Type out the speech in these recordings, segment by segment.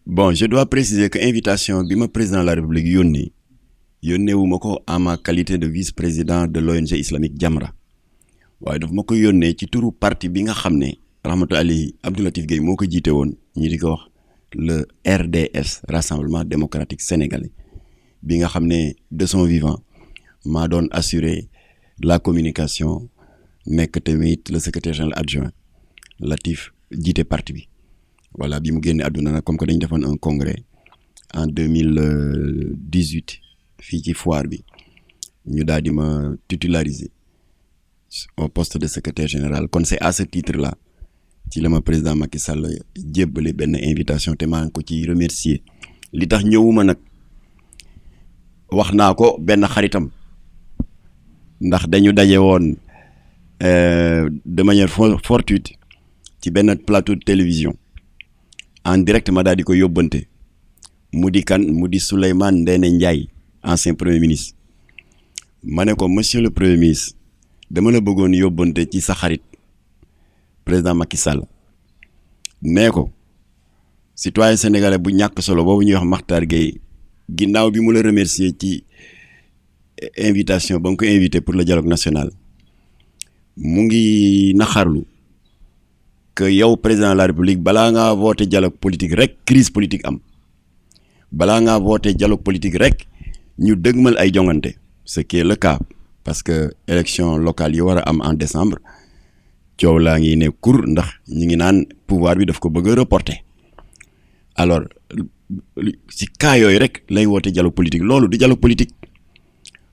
Bon, je dois préciser que invitation bi ma président de la République yónnee wu ma ko en ma qualité de vice-président de l'ONG islamique Jamra waaye daf ma ko yónnee ci turu parti bi nga xam ne rahmatullahi alayhi Abdou Latif Gueye moo ko jiite woon ñi di ko wax le RDS Rassemblement démocratique sénégalais bi nga xam ne de son vivant maa doon assurer la communication nekk tamit le secrétaire général adjoint Latif jiite parti bi voilà bi mu génne àdduna nag comme que dañu defoon un congrès en 2018 fii ci foire bi ñu daal di ma titulariser au poste de secrétaire général kon c'est à ce titre là ci la ma président Macky Sall jébbale benn invitation te maa ngi ko ci remercier li tax ñëwuma nag wax naa ko benn xaritam ndax dañu daje woon de manière fortuite ci benn plateau de télévision en direct ma daal di ko yóbbante mu di kan mu di Souleymane Ndéné Ndiaye ancien premier ministre ma ne ko monsieur le premier ministre dama la bëggoon yóbbante ci sa xarit président Macky Sall nee ko citoyen sénégalais bu ñàkk solo boobu ñuy wax Makhtar Gueye ginnaaw bi mu la remercier ci invitation ba nga ko invité pour le dialogue national mu ngi naxarlu que yow président de la république balaa ngaa voté dialogue politique rek crise politique am balaa ngaa voté dialogue politique rek ñu dëgmal ay jongante ce qui est le cas parce que élection locale yi war a am en décembre coow laa ngi ne kur ndax ñi ngi naan pouvoir bi daf ko bëgg a reporter alors ci cas yooyu rek lay woote dialogue politique loolu du dialogue politique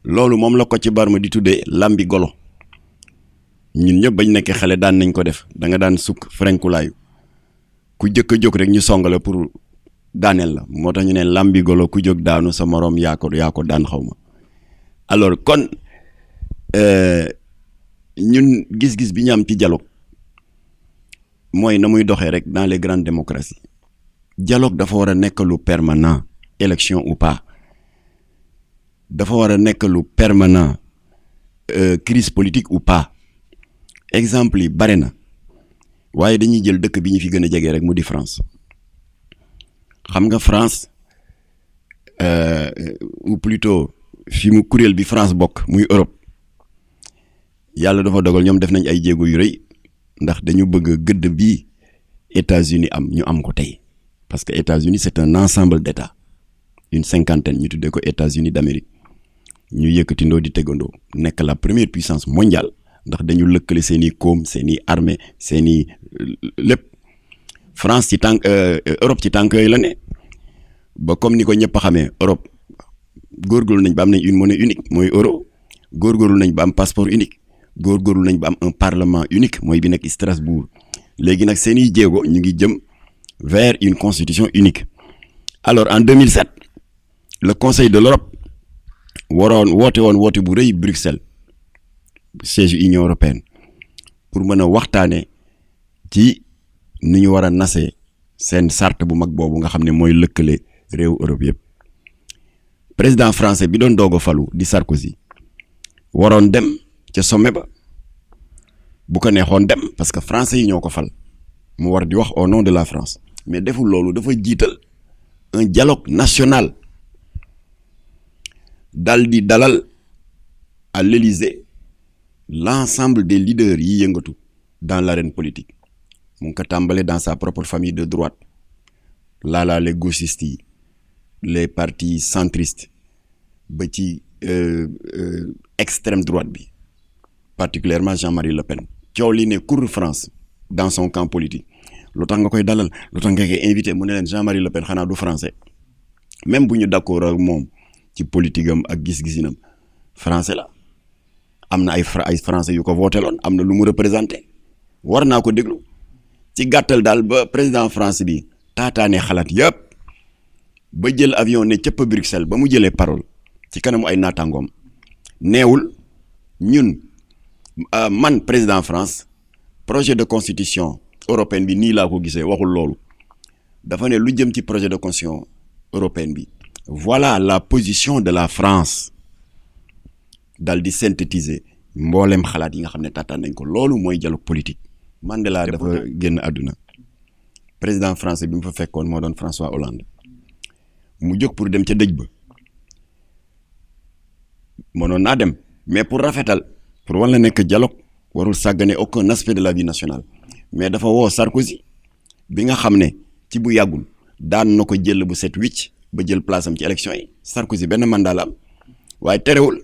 loolu moom la ko ci barma di tuddee lambi golo ñun ñëpp bañ nekkee xale daan nañ ko def da nga daan sukk frenkulaayu ku jëkk a jóg rek ñu song la pour daaneel la moo tax ñu ne lambi golo ku jóg daanu sa moroom yaa ko daan xaw ma alors kon ñun gis-gis bi ñu am ci dialogue mooy na muy doxee rek dans les grandes démocraties dialogue dafa war a nekk lu permanent élection ou pas dafa war a nekk lu permanent crise politique ou pas exemple yi bare na waaye dañuy jël dëkk bi ñu fi gën a jege rek mu di France xam nga France ou plutôt fi mu kuréel bi France bokk muy Europe yàlla dafa dogal ñoom def nañ ay jéego yu rëy ndax dañu bëgg gëdd bi États-Unis am ñu am ko tey parce que États-Unis c'est un ensemble d'États une cinquantaine ñu tuddee ko États-Unis d'Amérique ñu yëkkatindoo di tegandoo nekk la première puissance mondiale ndax dañu lëkkale seeni koom seeni armée seeni lépp France ci tànk Europe ci tànk yooyu la ne ba comme ni ko ñëpp xamee Europe góorgóorlu nañ ba am nañ une monnaie unique mooy euro góorgóorlu nañ ba am passeport unique góorgóorlu nañ ba am un parlement unique mooy bi nekk Strasbourg léegi nag seeni jéego ñu ngi jëm vers une constitution unique alors en 2007 le Conseil de l'Europe woote bu rëy Bruxelles siège Union européenne pour mën a waxtaane ci ni ñu war a nasee seen charte bu mag boobu nga xam ne mooy lëkkale réew Europe yëpp président français bi doon doog a falu di Sarkozy waroon dem ca sommet ba bu ko neexoon dem parce que français yi ñoo ko fal mu war di wax au nom de la France mais deful loolu dafa jiital un dialogue national dal di dalal à l'Élysée l'ensemble des leaders yi yëngatu dans l'arène politique mu ngi ko tàmbale dans sa propre famille de droite là les gauchistes yi les partis centristes ba ci extrême droite bi particulièrement Jean-Marie Le Pen coow li ne cour France dans son camp politique lu tax nga koy dalal lu tax nga koy invité mu ne leen Jean-Marie Le Pen xanaa du français même bu ñu d'accord ak moom ci politique am ak gis-gisinam français la am na ay français yu ko voté loon am na lu mu représenté war naa ko déglu ci gàttal daal ba président France bi taataane xalaat yëpp ba jël avion ne cëpp Bruxelles ba mu jëlee parole ci kanamu ay naataangoom neewul ñun man président France projet de constitution européenne bi nii laa ko gisee waxul loolu dafa ne lu jëm ci projet de constitution européenne bi voilà la position de la France dal di synthétiser mboolem xalaat yi nga xam ne taataan nañ ko loolu mooy dialogue politique Mandela dafa génn àdduna président français bi mu fa fekkoon moo doon François Hollande mu jóg pour dem ca dëj ba mënoon naa dem mais pour rafetal pour wan la nekk dialogue warul sàggane aucun aspect de la vie nationale mais dafa woo Sarkozy bi nga xam ne ci bu yàggul daan na ko jël bu set wicc ba jël place am ci élection yi Sarkozy benn mandat la am waaye terewul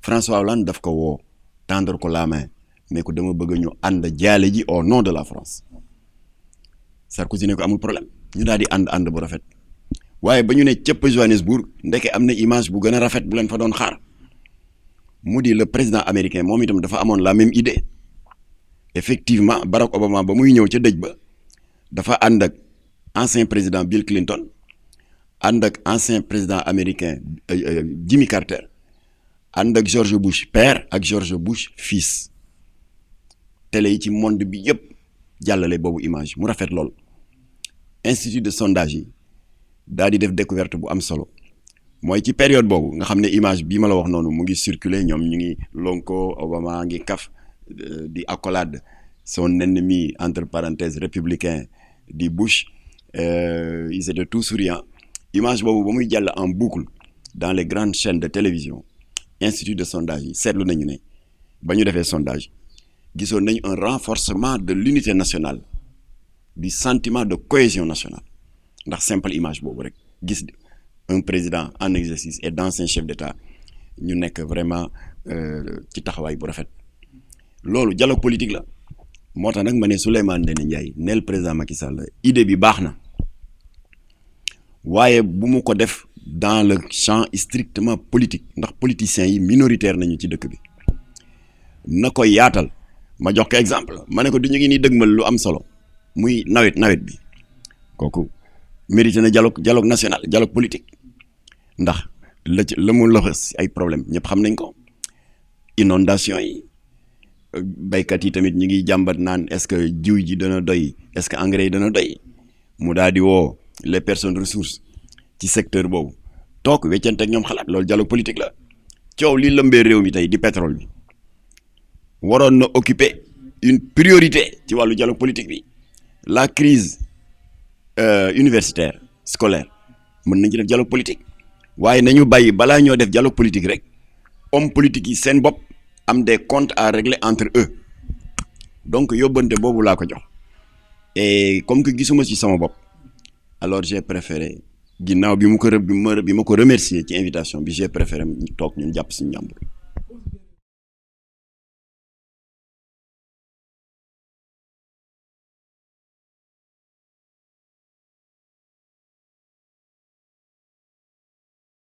François Hollande daf ko woo tendre ko la main mais ko dama bëgg ñu ànd jaale ji au nom de la France Sarkozy ne ko amul problème ñu daal di ànd bu rafet waaye ba ñu ne cëpp Johannesburg ndeke am na image bu gën a rafet bu leen fa doon xaar mu di le président américain moom itam dafa amoon la même idée effectivement Barack Obama ba muy ñëw ca dëj ba dafa ànd ak ancien président Bill Clinton ànd ak ancien président américain Jimmy Carter ànd ak George Bush père ak George Bush fils télé yi ci monde bi yëpp jàllale boobu image mu rafet lool institut de sondage yi daal di def découverte bu am solo mooy ci période boobu nga xam ne image bii ma la wax noonu mu ngi circuler ñoom ñu ngi lonko Obama ngi kaf di accolade son ennemi entre parenthèses républicain di Bush ils étaient tous souriants image boobu ba muy jàll en boucle dans les grandes chaînes de télévision institut de sondage yi seetlu nañu ne ba ñu defee sondage gisoon nañu un renforcement de l'unité nationale du sentiment de cohésion nationale ndax simple image boobu rek gis un président en exercice et d'ancien chef d'État ñu nekk vraiment ci taxawaay bu rafet loolu dialogue politique la moo tax nag ma ne Souleymane Ndéné Ndiaye neel président Macky Sall idée bi baax na waaye bu mu ko def dans le champ strictement politique ndax politiciens yi minoritaire nañu ci dëkk bi na ko yaatal ma jox ko exemple ma ne ko du ñu ngi nii dëgmal lu am solo muy nawet bi kooku mérité na dialogue national dialogue politique ndax la mu loxo ay problème ñëpp xam nañ ko inondation yi baykat yi tamit ñi ngi jàmbat naan est-ce que jiw ji dana doy est-ce que engrais yi dana doy mu daal di woo les personnes ressources ci secteur boobu toog weccante ak ñoom xalaat loolu dialogue politique la coow li lëmbee réew mi tey di pétrole bi waroon na occuper une priorité ci wàllu dialogue politique bi la crise universitaire scolaire mën nañ ci def dialogue politique waaye nañu bàyyi balaa ñoo def dialogue politique rek homme politique yi seen bopp am des comptes à régler entre eux donc yóbbante boobu laa ko jox et comme que gisuma ci sama bopp alors j'ai préféré ginnaaw bi ma ko remercier ci invitation bi j'ai préféré ñu toog ñun jàpp suñu njàmbur